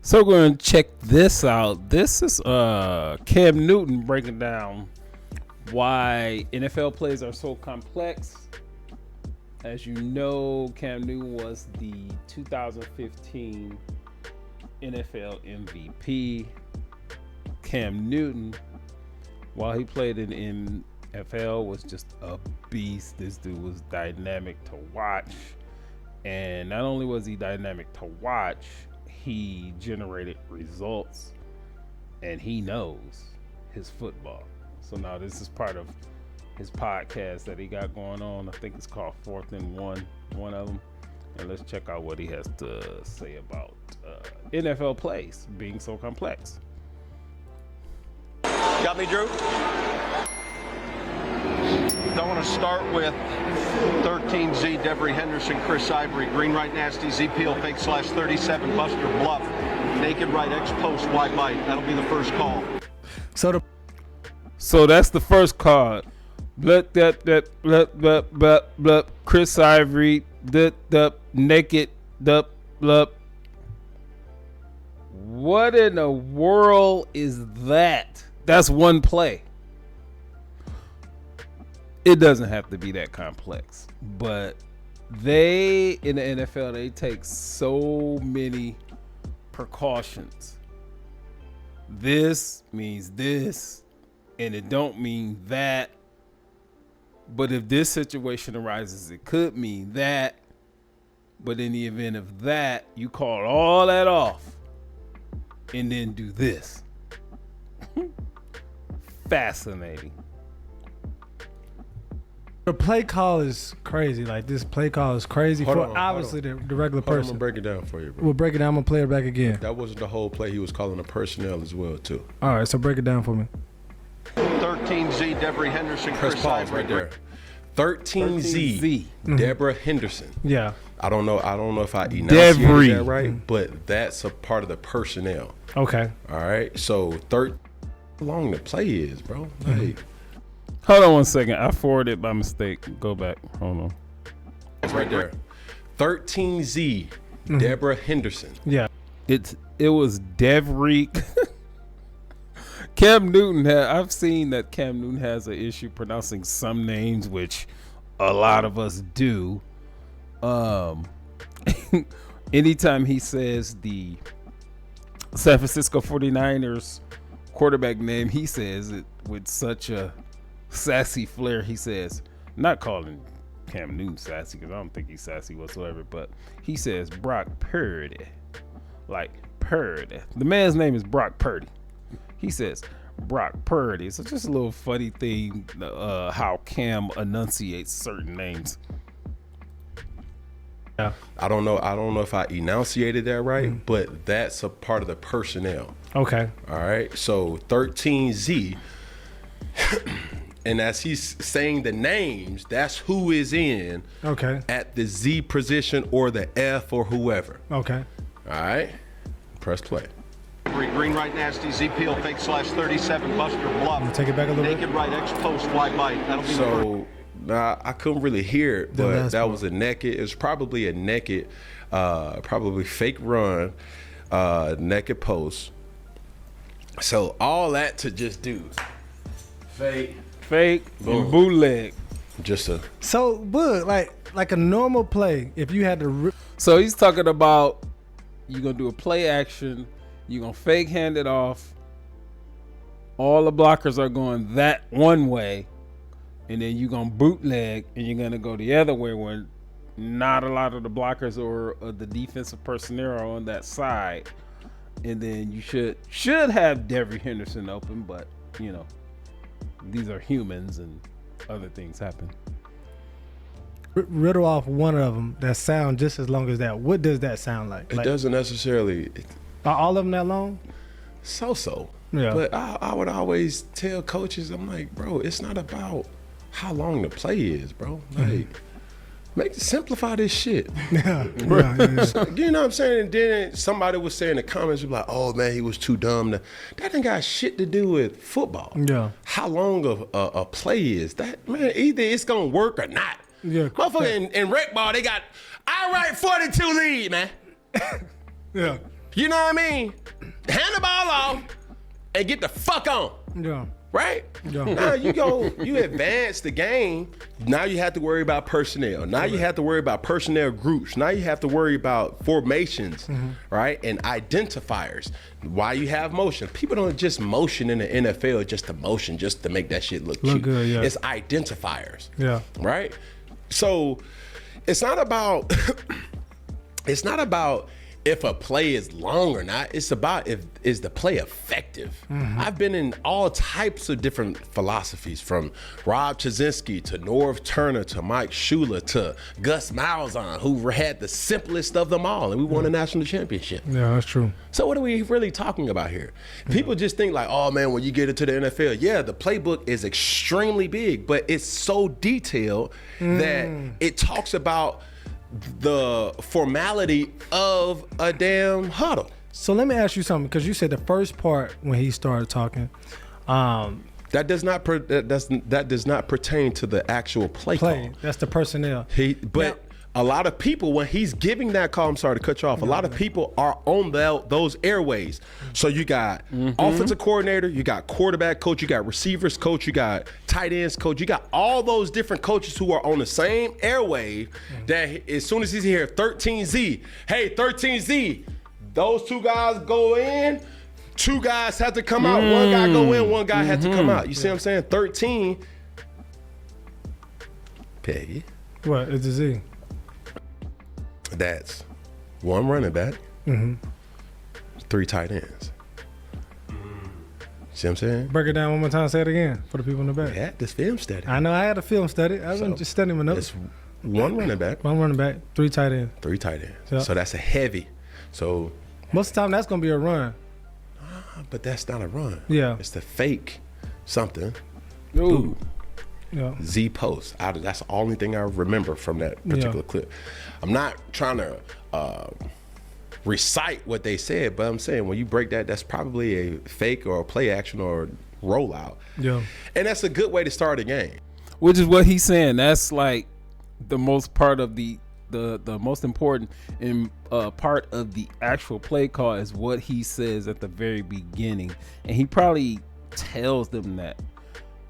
So we're going to check this out. This is Cam Newton breaking down why NFL plays are so complex. As you know, Cam Newton was the 2015 NFL MVP. Cam Newton, while he played in NFL, was just a beast. This dude was dynamic to watch. And not only was he dynamic to watch, he generated results, and he knows his football. So now this is part of his podcast that he got going on. I think it's called 4th and 1, one of them. And let's check out what he has to say about NFL plays being so complex. Got me, Drew? I want to start with 13Z, Devery Henderson, Chris Ivory, green right nasty, Z peel fake slash 37, Buster Bluff, naked right X post wide bite. That'll be the first call. So that's the first call. Chris Ivory, naked, What in the world is that? That's one play. It doesn't have to be that complex, but they in the NFL, they take so many precautions. This means this, and it don't mean that. But if this situation arises, it could mean that. But in the event of that, you call all that off and then do this. Fascinating. The play call is crazy. Like, this play call is crazy for obviously the regular person. I'm gonna break it down for you, bro. We'll break it down. I'm gonna play it back again. That wasn't the whole play. He was calling the personnel as well, too. All right, so break it down for me. 13Z, Devery Henderson, Press Chris pause Ivory. right there. 13Z, Deborah Henderson. Yeah. I don't know if I enunciated Devery. that right, but that's a part of the personnel. Okay. All right. So how long the play is, bro? Like, Hold on one second. I forwarded by mistake. Go back. Hold on. it's right there. 13Z, Deborah Henderson. Yeah. It was Devreek. Cam Newton I've seen that Cam Newton has an issue pronouncing some names, which a lot of us do. Anytime he says the San Francisco 49ers quarterback name, he says it with such a sassy flair. He says, not calling Cam Newton sassy because I don't think he's sassy whatsoever, but he says Brock Purdy. Like Purdy. The man's name is Brock Purdy. He says Brock Purdy. So just a little funny thing, how Cam enunciates certain names. Yeah. I don't know if I enunciated that right, but that's a part of the personnel. Okay. All right. So 13Z, and as he's saying the names, that's who is in Okay. at the Z position or the F or whoever. Okay. All right. Press play. Green right nasty, Z peel fake slash 37, Buster Bluff, Take it back a little bit. naked right X post wide bite. That'll be the first. So I couldn't really hear it, The but last that part. was a naked. It was probably a naked, probably fake run, naked post. So all that to just do fake, And bootleg. just a So, but like a normal play, if you had to, So he's talking about you're going to do a play action. You're going to fake hand it off. All the blockers are going that one way. And then you're going to bootleg and you're going to go the other way when not a lot of the blockers or the defensive personnel are on that side. And then you should have Devery Henderson open, but, you know, these are humans and other things happen. riddle off one of them that sound just as long as that. What does that sound like? It doesn't necessarily Are all of them that long? so. Yeah. But I would always tell coaches, I'm like, bro, it's not about how long the play is, bro. Like, simplify this shit. Yeah. You know what I'm saying? And then somebody was saying in the comments, like, oh man, he was too dumb. That ain't got shit to do with football. Yeah. How long of a play is that? Man, either it's gonna work or not. Yeah. Motherfucker, in rec ball, they got, I write 42 lead, man. Yeah. You know what I mean? Hand the ball off and get the fuck on. Yeah. Right? Yeah. Now you advance the game. Now you have to worry about personnel. Now you have to worry about personnel groups. Now you have to worry about formations, right? And identifiers. Why you have motion. People don't just motion in the NFL just to motion, just to make that shit look cute. Good, yeah. It's identifiers. Yeah. Right? So it's not about if a play is long or not. It's about is the play effective. I've been in all types of different philosophies, from Rob Chizensky to Norv Turner to Mike Shula to Gus Malzahn, who had the simplest of them all, and we won a national championship. Yeah, that's true. So what are we really talking about here? People just think like, oh man, when you get into the NFL, yeah, the playbook is extremely big, but it's so detailed that it talks about the formality of a damn huddle. So let me ask you something, because you said the first part when he started talking, That does not pertain to the actual play call. That's the personnel. But a lot of people, when he's giving that call, I'm sorry to cut you off, a lot of people are on those airways. So you got offensive coordinator, you got quarterback coach, you got receivers coach, you got tight ends coach, you got all those different coaches who are on the same airwave that as soon as he's here, 13Z, hey, 13Z, those two guys go in, two guys have to come out, one guy go in, one guy had to come out. You see what I'm saying? 13. Peggy. What? It's a Z. That's one running back, 3 tight ends. See what I'm saying? Break it down one more time. Say it again for the people in the back. Yeah, this film study. I know I had a film study. I wasn't just studying my notes. It's one running back, One running back, 3 tight ends. 3 tight ends. Yeah. So that's a heavy. So, Most of the time, that's going to be a run. but that's not a run. Yeah. It's the fake something. Ooh. Yeah. Z post. That's the only thing I remember from that particular clip. I'm not trying to recite what they said, but I'm saying when you break that, that's probably a fake or a play action or rollout. Yeah. And that's a good way to start a game. Which is what he's saying. That's like the most part of the most important in part of the actual play call is what he says at the very beginning, and he probably tells them that.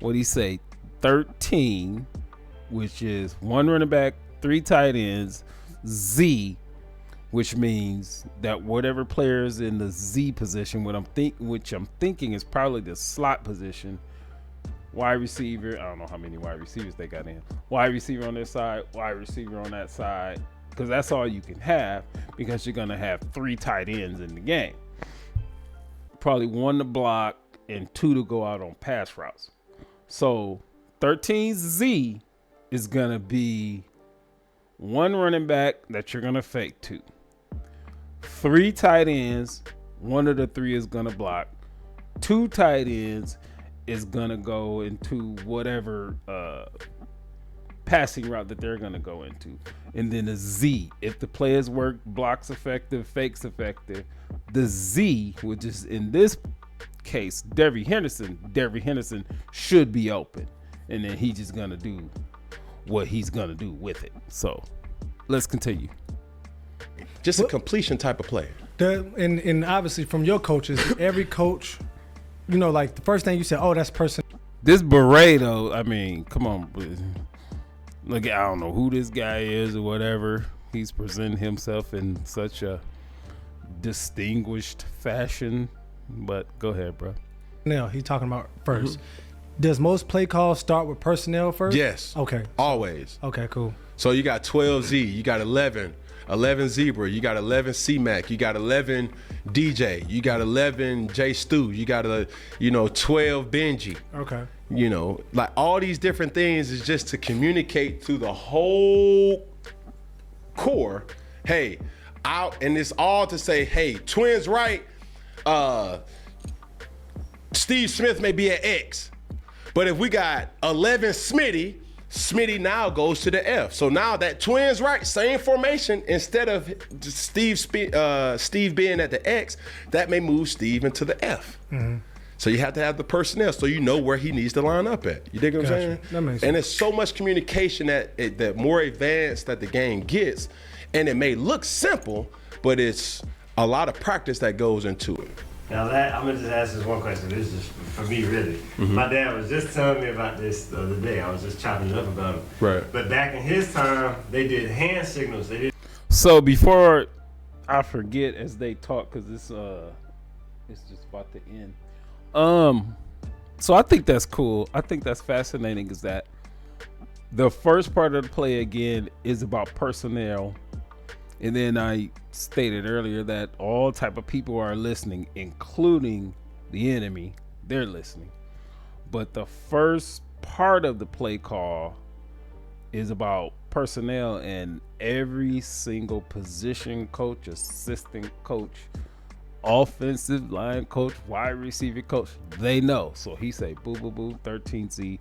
What he say? 13, which is one running back, 3 tight ends, Z, which means that whatever player is in the Z position, which I'm thinking is probably the slot position, wide receiver. I don't know how many wide receivers they got in. Wide receiver on this side, wide receiver on that side, because that's all you can have, because you're gonna have 3 tight ends in the game. Probably 1 to block and 2 to go out on pass routes. So 13Z is gonna be 1 running back that you're gonna fake to, 3 tight ends, 1 of the 3 is gonna block, 2 tight ends is gonna go into whatever passing route that they're gonna go into, and then a Z, if the players work, blocks effective, fakes effective, the Z, which is in this case Devery Henderson should be open, and then he's just gonna do what he's gonna do with it. So let's continue. Just a completion type of play. And obviously from your coaches, every coach, you know, like the first thing you said, oh, that's person. This beret though, I mean, come on, look, I don't know who this guy is or whatever. He's presenting himself in such a distinguished fashion, but go ahead, bro. Now he's talking about first. Does most play calls start with personnel first? Yes. Okay. Always. Okay, cool. So you got 12Z, you got 11 Zebra, you got 11 C-Mac, you got 11 DJ, you got 11 J Stu, you got 12 Benji. Okay. You know, like all these different things is just to communicate to the whole core, hey, out, and it's all to say, hey, Twins right, Steve Smith may be at X, but if we got 11 Smitty now goes to the F. So now that Twins right, same formation, instead of Steve being at the X, that may move Steve into the F. So you have to have the personnel so you know where he needs to line up at. You dig what I'm saying? That makes sense. And it's so much communication that more advanced that the game gets, and it may look simple, but it's a lot of practice that goes into it. Now that I'm gonna just ask this one question. This is for me, really. My dad was just telling me about this the other day. I was just chopping it up about it. Right. But back in his time, they did hand signals. They did. So before I forget, as they talk, because it's just about to end. So I think that's cool. I think that's fascinating. Is that the first part of the play again is about personnel. And then I stated earlier that all type of people are listening, including the enemy. They're listening. But the first part of the play call is about personnel, and every single position coach, assistant coach, offensive line coach, wide receiver coach, they know. So he say, boo, boo, boo, 13Z,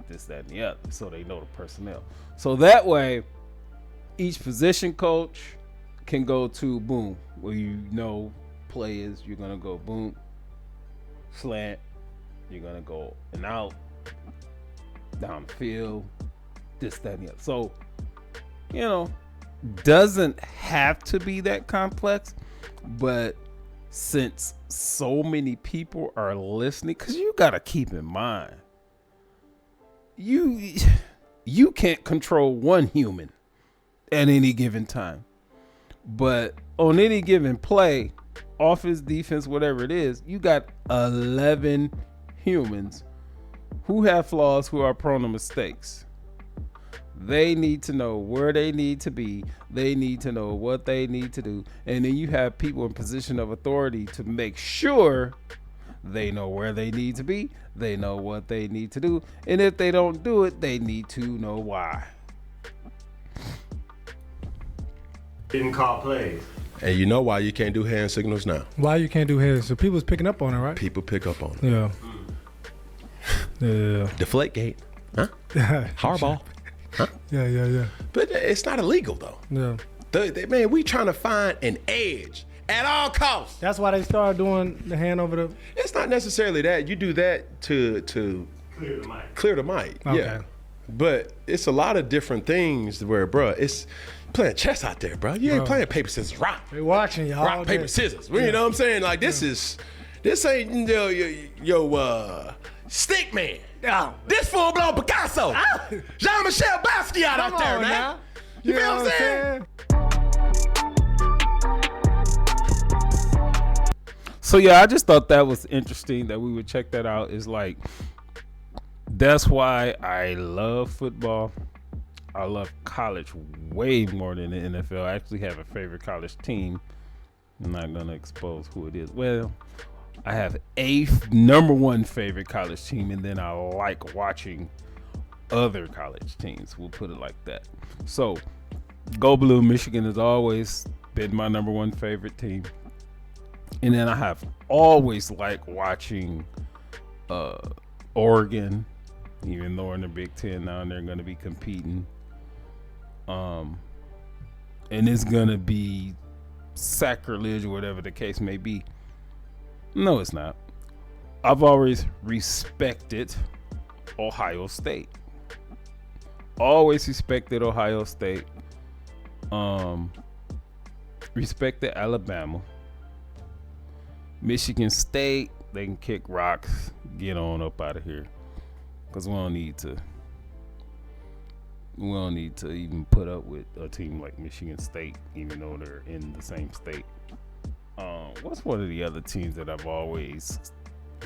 this, that, and the other. So they know the personnel. So that way, each position coach can go to boom, where you know play is, you're gonna go boom, slant, you're gonna go and out, down the field, this, that, and the other. So, you know, doesn't have to be that complex, but since so many people are listening, because you gotta keep in mind, you can't control one human at any given time. But on any given play, offense, defense, whatever it is, you got 11 humans who have flaws, who are prone to mistakes. They need to know where they need to be. They need to know what they need to do. And then you have people in position of authority to make sure they know where they need to be. They know what they need to do. And if they don't do it, they need to know why. Didn't call plays. And you know why you can't do hand signals now? Why you can't do heads? So people's picking up on it, right? People pick up on it. Yeah. Yeah. Deflate gate. Huh? Hardball. Huh? Yeah. But it's not illegal, though. Yeah. Man, we trying to find an edge at all costs. That's why they started doing the hand over the. It's not necessarily that. You do that to Clear the mic. Okay. Yeah. But it's a lot of different things where, bruh, it's playing chess out there, bro. You ain't playing paper, scissors, rock. They watching y'all. Rock, paper, scissors. You know what I'm saying? Like, this ain't your stick man. Oh. This full-blown Picasso. Jean-Michel Basquiat out there, man. Now. You feel what I'm saying? So yeah, I just thought that was interesting that we would check that out. Is like, that's why I love football. I love college way more than the NFL. I actually have a favorite college team. I'm not gonna expose who it is. Well, I have a number one favorite college team, and then I like watching other college teams. We'll put it like that. So, Go Blue, Michigan has always been my number one favorite team. And then I have always liked watching Oregon, even though in the Big Ten now, and they're going to be competing. And it's going to be sacrilege or whatever the case may be. No, it's not. I've always respected Ohio State. Always respected Ohio State. Respected Alabama. Michigan State, they can kick rocks, get on up out of here. Because we don't need to even put up with a team like Michigan State, even though they're in the same state. What's one of the other teams that I've always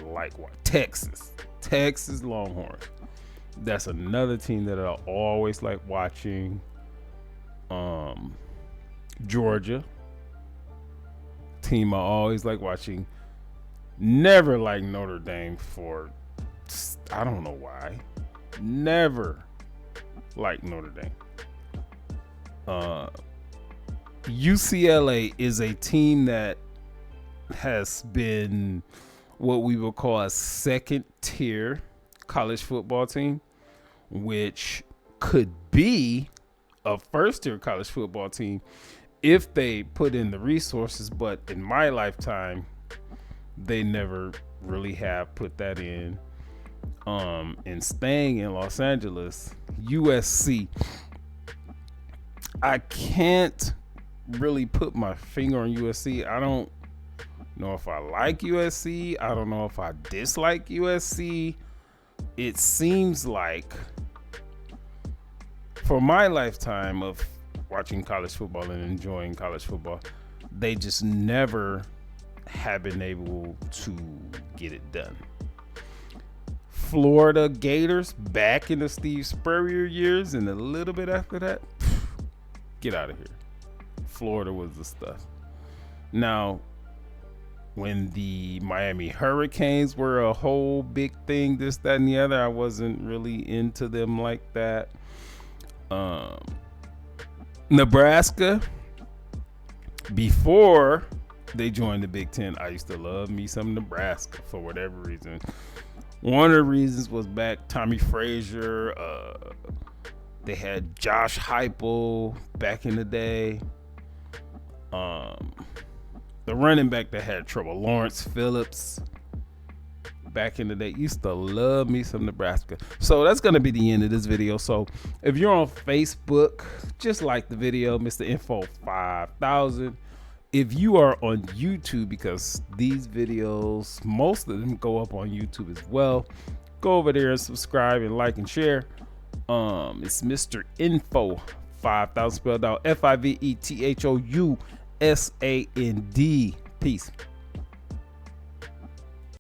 liked? Texas Longhorns. That's another team that I always like watching. Georgia. Team I always like watching. Never liked Notre Dame for, I don't know why. Never liked Notre Dame. UCLA is a team that has been what we would call a second tier college football team, which could be a first tier college football team if they put in the resources. But in my lifetime, they never really have put that in. And staying in Los Angeles, USC, I can't really put my finger on USC. I don't know if I like USC. I don't know if I dislike USC. It seems like for my lifetime of watching college football and enjoying college football, they just never have been able to get it done. Florida Gators back in the Steve Spurrier years and a little bit after that, get out of here. Florida was the stuff. Now, when the Miami Hurricanes were a whole big thing, this, that, and the other, I wasn't really into them like that. Nebraska, before they joined the Big Ten, I used to love me some Nebraska for whatever reason. One of the reasons was back Tommy Frazier. They had Josh Heupel back in the day. The running back that had trouble, Lawrence Phillips, back in the day. Used to love me some Nebraska. So that's going to be the end of this video. So if you're on Facebook, just like the video, Mr. Info 5000. If you are on YouTube, because these videos, most of them go up on YouTube as well, go over there and subscribe and like and share. It's Mr. Info 5000, spelled out FIVETHOUSAND. Peace.